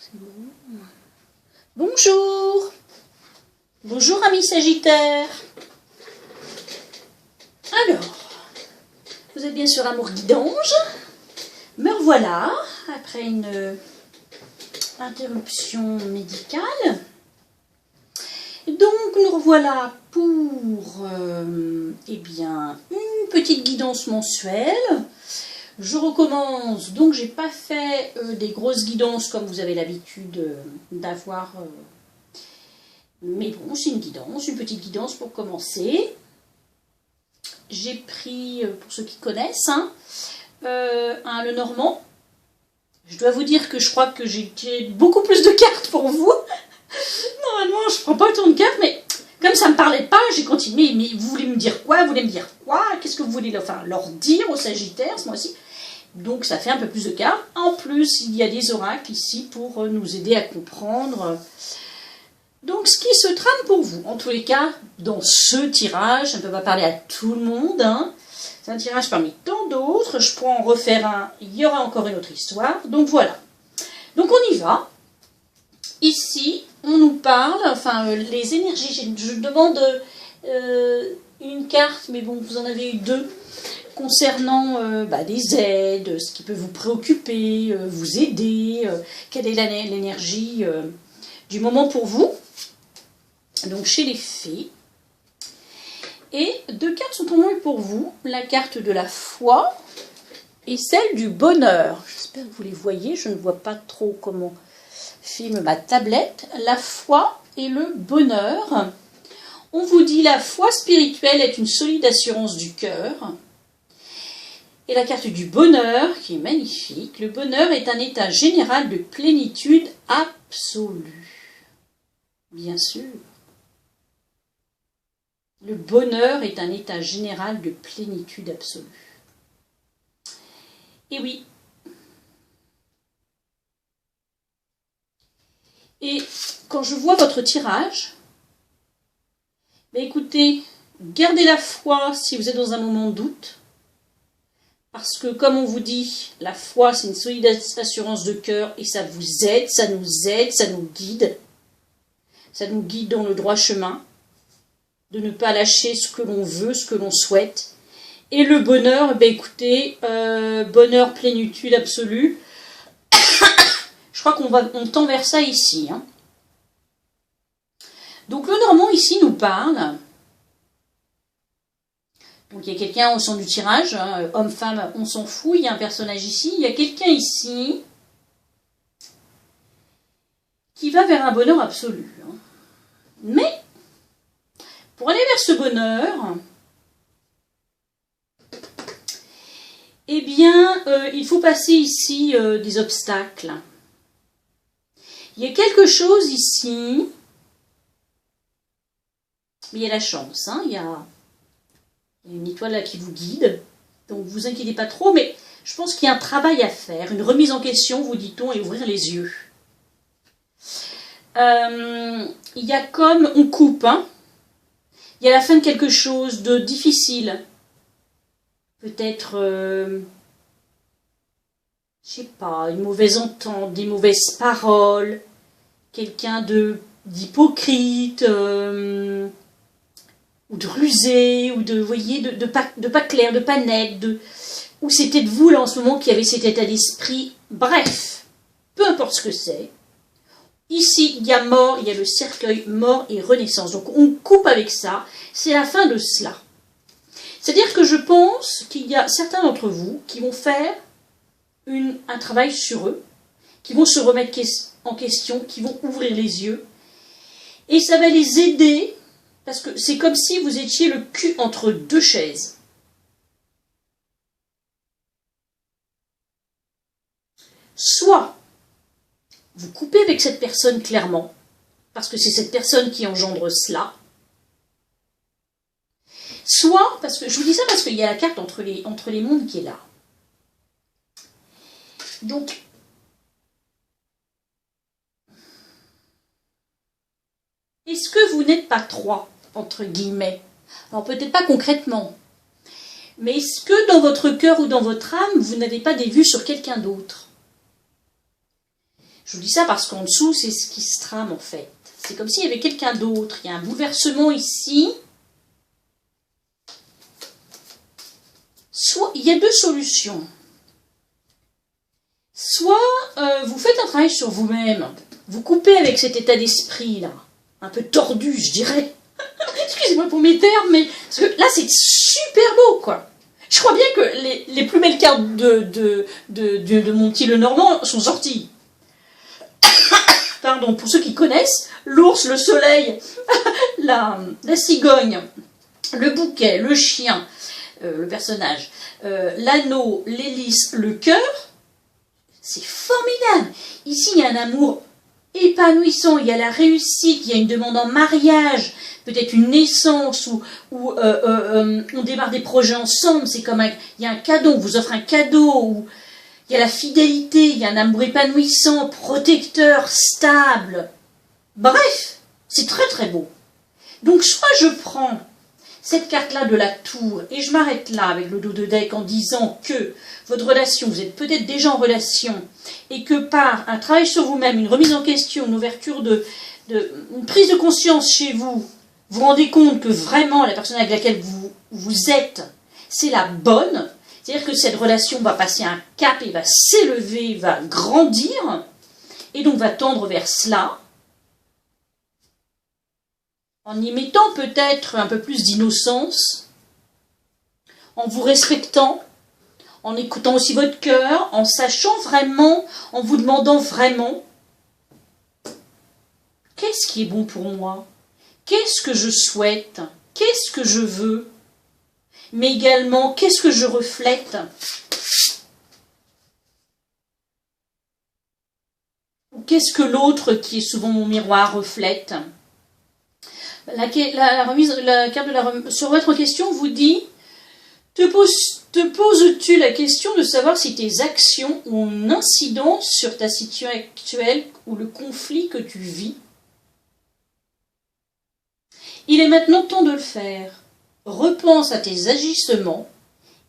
C'est bon. Bonjour. Bonjour amis Sagittaires. Alors, vous êtes bien sur Amour Guidange. Me revoilà, après une interruption médicale. Donc nous revoilà pour eh bien, une petite guidance mensuelle. Je recommence, donc j'ai pas fait des grosses guidances comme vous avez l'habitude d'avoir. Mais bon, c'est une guidance, une petite guidance pour commencer. J'ai pris, pour ceux qui connaissent, un Lenormand. Je dois vous dire que je crois que j'ai tiré beaucoup plus de cartes pour vous. Normalement, je ne prends pas autant de cartes, mais comme ça ne me parlait pas, j'ai continué. Mais vous voulez me dire quoi? Vous voulez me dire quoi? Qu'est-ce que vous voulez leur dire aux Sagittaires ce mois-ci? Donc ça fait un peu plus de cartes. En plus, il y a des oracles ici pour nous aider à comprendre. Donc ce qui se trame pour vous, en tous les cas, dans ce tirage, je ne peux pas parler à tout le monde, c'est un tirage parmi tant d'autres, je pourrais en refaire un, il y aura encore une autre histoire, donc voilà. Donc on y va. Ici, on nous parle, enfin les énergies, je demande une carte, mais bon, vous en avez eu deux, concernant des aides, ce qui peut vous préoccuper, vous aider, quelle est l'énergie du moment pour vous. Donc chez les fées. Et deux cartes sont tombées pour vous. La carte de la foi et celle du bonheur. J'espère que vous les voyez. Je ne vois pas trop comment filme ma tablette. La foi et le bonheur. On vous dit la foi spirituelle est une solide assurance du cœur. Et la carte du bonheur, qui est magnifique. Le bonheur est un état général de plénitude absolue. Bien sûr. Le bonheur est un état général de plénitude absolue. Et oui. Et quand je vois votre tirage, écoutez, gardez la foi si vous êtes dans un moment de doute. Parce que, comme on vous dit, la foi, c'est une solide assurance de cœur et ça vous aide, ça nous guide. Ça nous guide dans le droit chemin. De ne pas lâcher ce que l'on veut, ce que l'on souhaite. Et le bonheur, écoutez, bonheur, plénitude absolue. Je crois qu'on tend vers ça ici. Donc le Normand ici nous parle. Donc il y a quelqu'un au centre du tirage, homme, femme, on s'en fout, il y a un personnage ici. Il y a quelqu'un ici qui va vers un bonheur absolu. Mais pour aller vers ce bonheur, eh bien, il faut passer ici des obstacles. Il y a quelque chose ici, mais il y a la chance, il y a une étoile là qui vous guide, donc vous vous inquiétez pas trop, mais je pense qu'il y a un travail à faire, une remise en question, vous dit-on, et ouvrir les yeux. Il y a comme, on coupe, il y a la fin de quelque chose de difficile. Peut-être, je sais pas, une mauvaise entente, des mauvaises paroles, quelqu'un d'hypocrite, ou de rusé, ou de, vous voyez, de pas clair, de pas net, ou c'est peut-être vous là en ce moment qui avez cet état d'esprit. Bref, peu importe ce que c'est. Ici, il y a mort, il y a le cercueil, mort et renaissance. Donc on coupe avec ça, c'est la fin de cela. C'est-à-dire que je pense qu'il y a certains d'entre vous qui vont faire un travail sur eux, qui vont se remettre en question, qui vont ouvrir les yeux. Et ça va les aider, parce que c'est comme si vous étiez le cul entre deux chaises. Soit vous coupez avec cette personne clairement, parce que c'est cette personne qui engendre cela. Soit, parce que je vous dis ça parce qu'il y a la carte entre les mondes qui est là. Donc, est-ce que vous n'êtes pas trois, entre guillemets? Alors peut-être pas concrètement, mais est-ce que dans votre cœur ou dans votre âme, vous n'avez pas des vues sur quelqu'un d'autre? Je vous dis ça parce qu'en dessous, c'est ce qui se trame en fait. C'est comme s'il y avait quelqu'un d'autre. Il y a un bouleversement ici. Soit, il y a deux solutions. Soit vous faites un travail sur vous-même. Vous coupez avec cet état d'esprit-là. Un peu tordu, je dirais. Excusez-moi pour mes termes, mais parce que là, c'est super beau, quoi. Je crois bien que les plus belles cartes de mon petit Lenormand sont sorties. Pardon, pour ceux qui connaissent, l'ours, le soleil, la cigogne, le bouquet, le chien, le personnage, l'anneau, l'hélice, le cœur, c'est formidable. Ici, il y a un amour épanouissant, il y a la réussite, il y a une demande en mariage, peut-être une naissance, ou on démarre des projets ensemble, c'est comme il y a un cadeau, on vous offre un cadeau, ou il y a la fidélité, il y a un amour épanouissant, protecteur, stable. Bref, c'est très très beau. Donc soit je prends cette carte-là de la tour et je m'arrête là avec le dos de deck en disant que votre relation, vous êtes peut-être déjà en relation et que par un travail sur vous-même, une remise en question, une ouverture une prise de conscience chez vous, vous rendez compte que vraiment la personne avec laquelle vous êtes, c'est la bonne. C'est-à-dire que cette relation va passer un cap et va s'élever, va grandir, et donc va tendre vers cela, en y mettant peut-être un peu plus d'innocence, en vous respectant, en écoutant aussi votre cœur, en sachant vraiment, en vous demandant vraiment, qu'est-ce qui est bon pour moi? Qu'est-ce que je souhaite? Qu'est-ce que je veux? Mais également, qu'est-ce que je reflète? Ou qu'est-ce que l'autre, qui est souvent mon miroir, reflète? La carte sur votre question vous dit, te poses-tu la question de savoir si tes actions ont une incidence sur ta situation actuelle ou le conflit que tu vis? Il est maintenant temps de le faire. Repense à tes agissements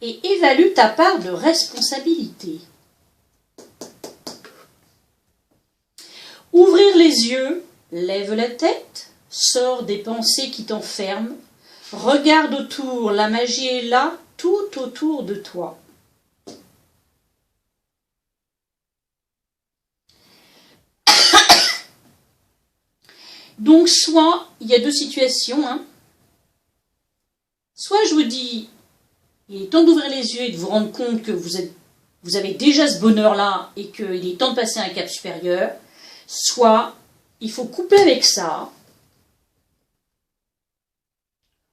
et évalue ta part de responsabilité. Ouvrir les yeux, lève la tête, sors des pensées qui t'enferment, regarde autour, la magie est là, tout autour de toi. Donc soit, il y a deux situations, hein. Soit je vous dis, il est temps d'ouvrir les yeux et de vous rendre compte que vous avez déjà ce bonheur-là et qu'il est temps de passer à un cap supérieur. Soit, il faut couper avec ça.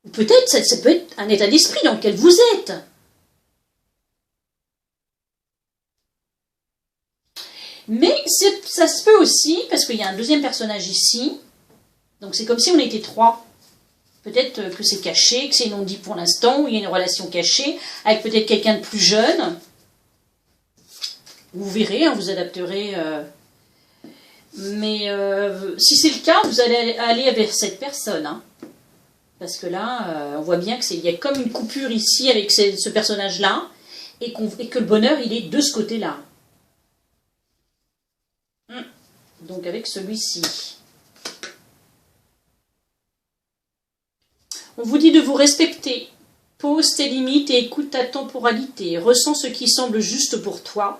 Ou peut-être, ça peut être un état d'esprit dans lequel vous êtes. Mais ça se peut aussi, parce qu'il y a un deuxième personnage ici. Donc c'est comme si on était trois. Peut-être que c'est caché, que c'est non dit pour l'instant, ou il y a une relation cachée, avec peut-être quelqu'un de plus jeune. Vous verrez, hein, vous adapterez. Mais si c'est le cas, vous allez aller vers cette personne. Hein, parce que là, on voit bien qu'il y a comme une coupure ici avec ce personnage-là, et que le bonheur, il est de ce côté-là. Donc avec celui-ci. On vous dit de vous respecter. Pose tes limites et écoute ta temporalité. Ressens ce qui semble juste pour toi.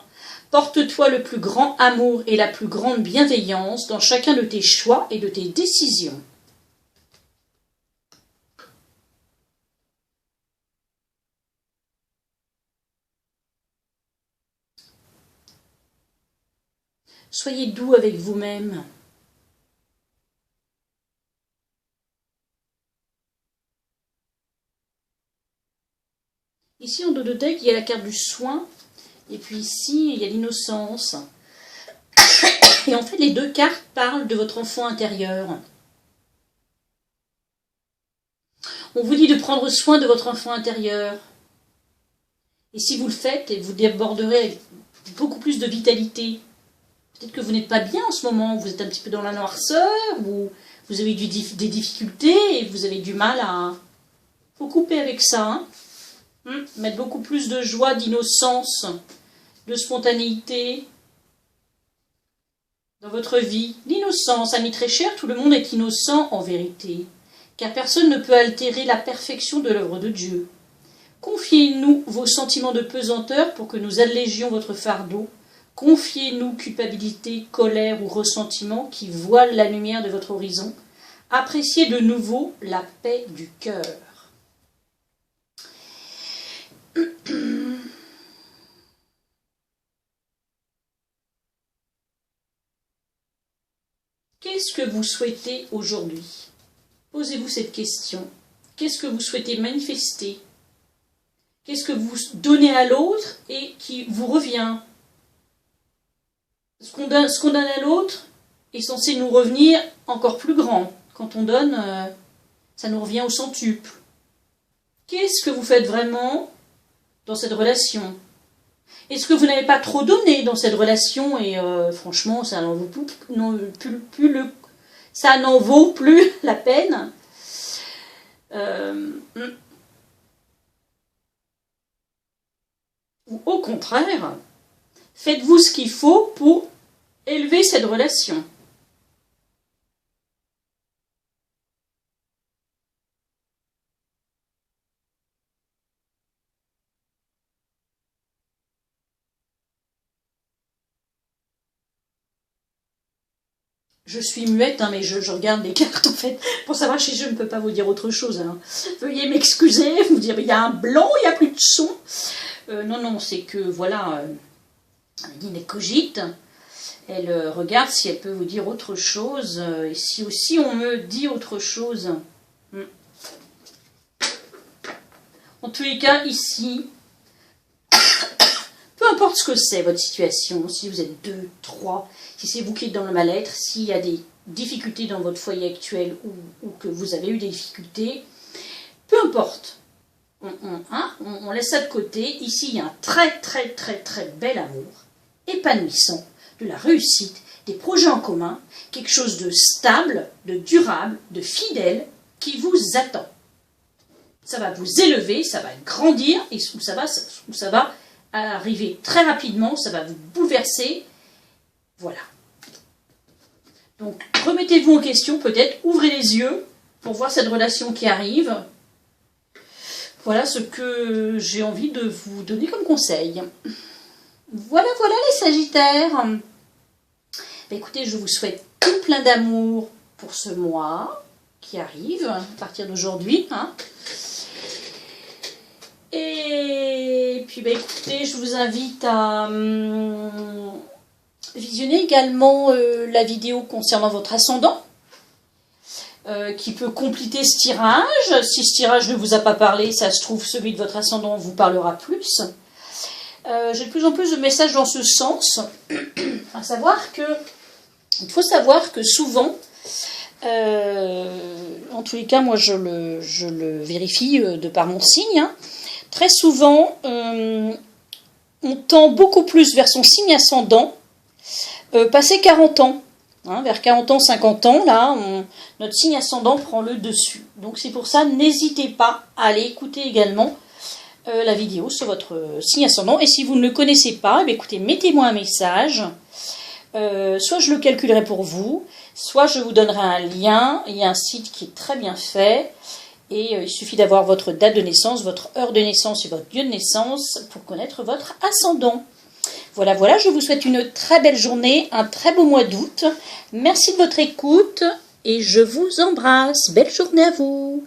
Porte-toi le plus grand amour et la plus grande bienveillance dans chacun de tes choix et de tes décisions. Soyez doux avec vous-même. Ici, en dos de deck, il y a la carte du soin. Et puis ici, il y a l'innocence. Et en fait, les deux cartes parlent de votre enfant intérieur. On vous dit de prendre soin de votre enfant intérieur. Et si vous le faites, vous déborderez avec beaucoup plus de vitalité. Peut-être que vous n'êtes pas bien en ce moment, vous êtes un petit peu dans la noirceur, ou vous avez des difficultés et vous avez du mal à... faut couper avec ça, hein. Mettre beaucoup plus de joie, d'innocence, de spontanéité votre vie, l'innocence. Ami très cher, tout le monde est innocent en vérité, car personne ne peut altérer la perfection de l'œuvre de Dieu. Confiez-nous vos sentiments de pesanteur pour que nous allégions votre fardeau. Confiez-nous culpabilité, colère ou ressentiment qui voilent la lumière de votre horizon. Appréciez de nouveau la paix du cœur. Qu'est-ce que vous souhaitez aujourd'hui? Posez-vous cette question. Qu'est-ce que vous souhaitez manifester? Qu'est-ce que vous donnez à l'autre et qui vous revient? Ce qu'on donne à l'autre est censé nous revenir encore plus grand. Quand on donne, ça nous revient au centuple. Qu'est-ce que vous faites vraiment dans cette relation? Est-ce que vous n'avez pas trop donné dans cette relation et franchement, ça n'en vaut plus la peine? Ou au contraire, faites-vous ce qu'il faut pour élever cette relation? Je suis muette, hein, mais je regarde les cartes en fait, pour savoir si je ne peux pas vous dire autre chose. Hein. Veuillez m'excuser, vous dire, il y a un blanc, il n'y a plus de son. Non, c'est que, voilà, Lynn cogite, elle regarde si elle peut vous dire autre chose, et si aussi on me dit autre chose. En tous les cas, ici, peu importe ce que c'est, votre situation, si vous êtes 2, 3, si c'est vous qui êtes dans le mal-être, s'il y a des difficultés dans votre foyer actuel ou que vous avez eu des difficultés, peu importe. On laisse ça de côté. Ici, il y a un très, très, très, très bel amour, épanouissant, de la réussite, des projets en commun, quelque chose de stable, de durable, de fidèle, qui vous attend. Ça va vous élever, ça va grandir, et où ça va arriver très rapidement, ça va vous bouleverser. Voilà. Donc, remettez-vous en question, peut-être, ouvrez les yeux pour voir cette relation qui arrive. Voilà ce que j'ai envie de vous donner comme conseil. Voilà les Sagittaires. Écoutez, je vous souhaite tout plein d'amour pour ce mois qui arrive, à partir d'aujourd'hui. Hein. Et puis, écoutez, je vous invite à visionner également la vidéo concernant votre ascendant. Qui peut compléter ce tirage. Si ce tirage ne vous a pas parlé, ça se trouve, celui de votre ascendant vous parlera plus. J'ai de plus en plus de messages dans ce sens, à savoir que, il faut savoir que souvent, en tous les cas, moi je le vérifie de par mon signe, hein, très souvent, on tend beaucoup plus vers son signe ascendant, passé 40 ans. Hein, vers 40 ans, 50 ans, là, notre signe ascendant prend le dessus. Donc c'est pour ça, n'hésitez pas à aller écouter également la vidéo sur votre signe ascendant. Et si vous ne le connaissez pas, écoutez, mettez-moi un message. Soit je le calculerai pour vous, soit je vous donnerai un lien. Il y a un site qui est très bien fait. Et il suffit d'avoir votre date de naissance, votre heure de naissance et votre lieu de naissance pour connaître votre ascendant. Voilà, je vous souhaite une très belle journée, un très beau mois d'août. Merci de votre écoute et je vous embrasse. Belle journée à vous.